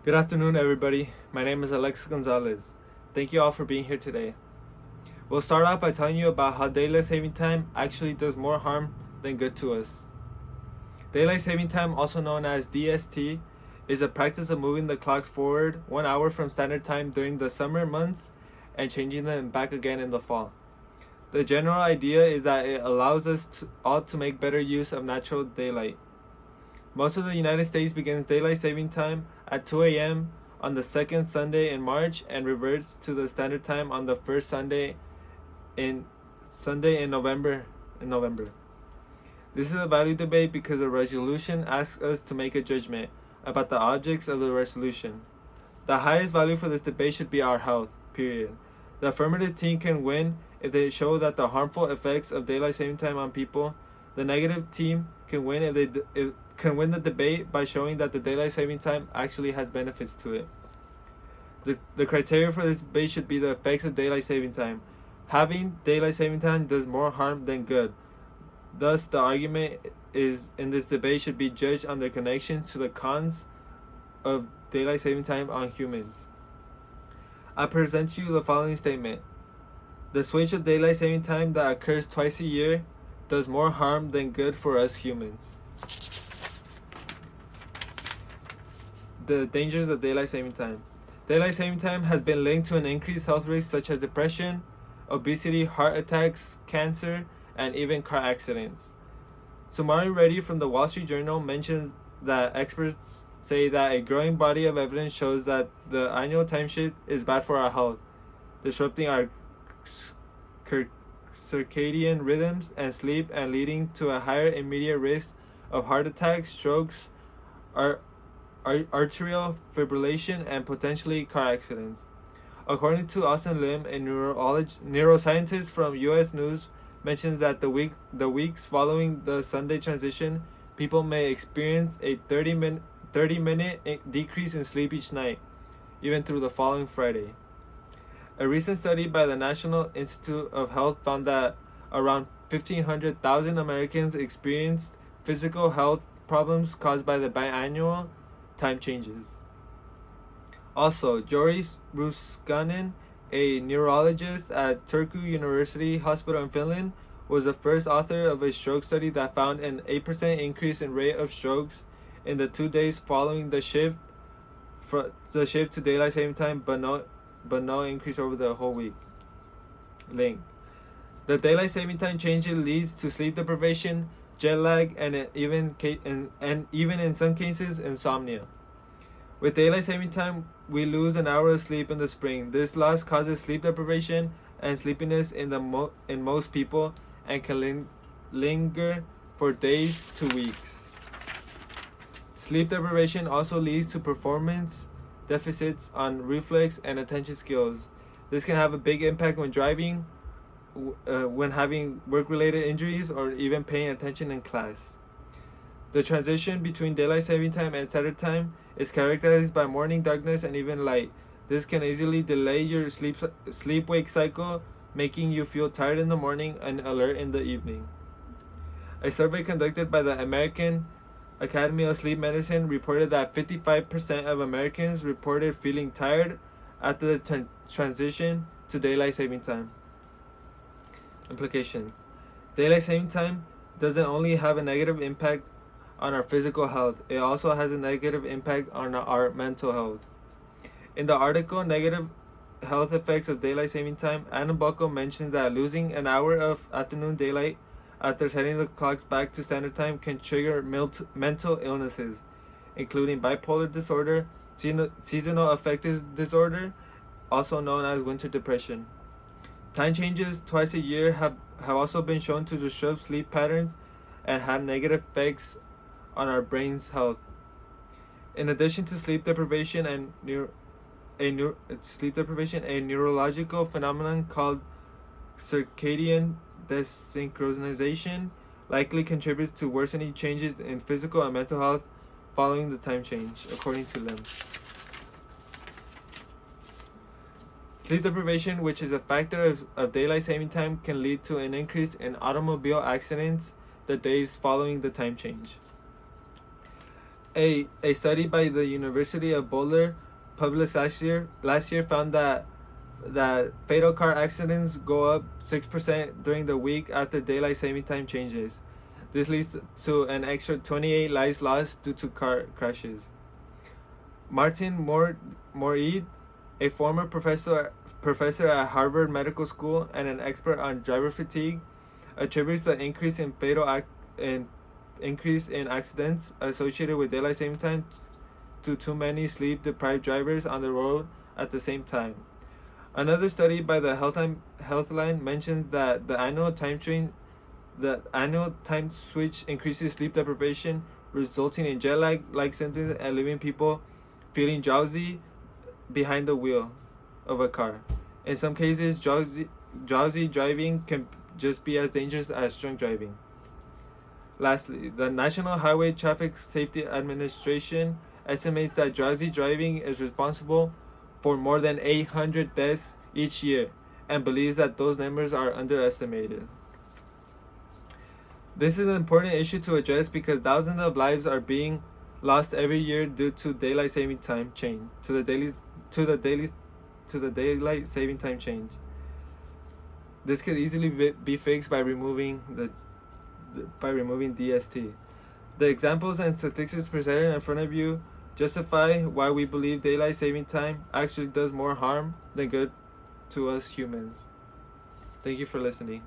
Good afternoon, everybody. My name is Alexis Gonzalez. Thank you all for being here today. We'll start off by telling you about how daylight saving time actually does more harm than good to us. Daylight saving time, also known as DST, is a practice of moving the clocks forward 1 hour from standard time during the summer months and changing them back again in the fall. The general idea is that it allows us all to make better use of natural daylight. Most of the United States begins daylight saving time at 2 a.m. on the second Sunday in March and reverts to the standard time on the first in November. This is a value debate because the resolution asks us to make a judgment about the objects of the resolution. The highest value for this debate should be our health, period. The affirmative team can win if they show that the harmful effects of daylight saving time on people. The negative team can win if they can win the debate by showing that the daylight saving time actually has benefits to it. The criteria for this debate should be the effects of daylight saving time. Having daylight saving time does more harm than good. Thus, the argument is in this debate should be judged on their connections to the cons of daylight saving time on humans. I present to you the following statement. The switch of daylight saving time that occurs twice a year does more harm than good for us humans. The dangers of daylight saving time. Daylight saving time has been linked to an increased health risks such as depression, obesity, heart attacks, cancer, and even car accidents. Sumari Reddy from the Wall Street Journal mentions that experts say that a growing body of evidence shows that the annual time shift is bad for our health, disrupting our circadian rhythms and sleep and leading to a higher immediate risk of heart attacks, strokes, arterial fibrillation, and potentially car accidents. According to Austin Lim, a neuroscientist from U.S. News, mentions that the weeks following the Sunday transition, people may experience a 30-minute decrease in sleep each night, even through the following Friday. A recent study by the National Institute of Health found that around 1,500,000 Americans experienced physical health problems caused by the biannual time changes. Also, Joris Ruskanen, a neurologist at Turku University Hospital in Finland, was the first author of a stroke study that found an 8% increase in rate of strokes in the 2 days following the shift to daylight saving time, but no increase over the whole week. Link. The daylight saving time change leads to sleep deprivation, jet lag, and even in some cases insomnia. With daylight saving time, we lose an hour of sleep in the spring. This loss causes sleep deprivation and sleepiness in most people and can linger for days to weeks. Sleep deprivation also leads to performance deficits on reflex and attention skills. This can have a big impact when driving, when having work-related injuries, or even paying attention in class. The transition between daylight saving time and standard time is characterized by morning darkness and even light. This can easily delay your sleep-wake cycle, making you feel tired in the morning and alert in the evening. A survey conducted by the American Academy of Sleep Medicine reported that 55% of Americans reported feeling tired after the transition to daylight saving time. Implication. Daylight saving time doesn't only have a negative impact on our physical health, it also has a negative impact on our mental health. In the article, Negative Health Effects of Daylight Saving Time, Anna Bucko mentions that losing an hour of afternoon daylight after setting the clocks back to standard time can trigger mental illnesses, including bipolar disorder, seasonal affective disorder, also known as winter depression. Time changes twice a year have also been shown to disrupt sleep patterns and have negative effects on our brain's health. In addition to sleep deprivation and a neurological phenomenon called circadian desynchronization likely contributes to worsening changes in physical and mental health following the time change, according to Lim. Sleep deprivation, which is a factor of daylight saving time, can lead to an increase in automobile accidents the days following the time change. A study by the University of Boulder, published last year found that fatal car accidents go up 6% during the week after daylight saving time changes. This leads to an extra 28 lives lost due to car crashes. Martin Moreid, a former professor at Harvard Medical School and an expert on driver fatigue, attributes the increase in accidents associated with daylight saving time to too many sleep-deprived drivers on the road at the same time. Another study by the Healthline mentions that the annual time switch increases sleep deprivation, resulting in jet lag-like symptoms and leaving people feeling drowsy behind the wheel of a car. In some cases, drowsy driving can just be as dangerous as drunk driving. Lastly, the National Highway Traffic Safety Administration estimates that drowsy driving is responsible for more than 800 deaths each year and believes that those numbers are underestimated. This is an important issue to address because thousands of lives are being lost every year due to daylight saving time change. To the daylight saving time change. This could easily be fixed by removing DST. The examples and statistics presented in front of you justify why we believe daylight saving time actually does more harm than good to us humans. Thank you for listening.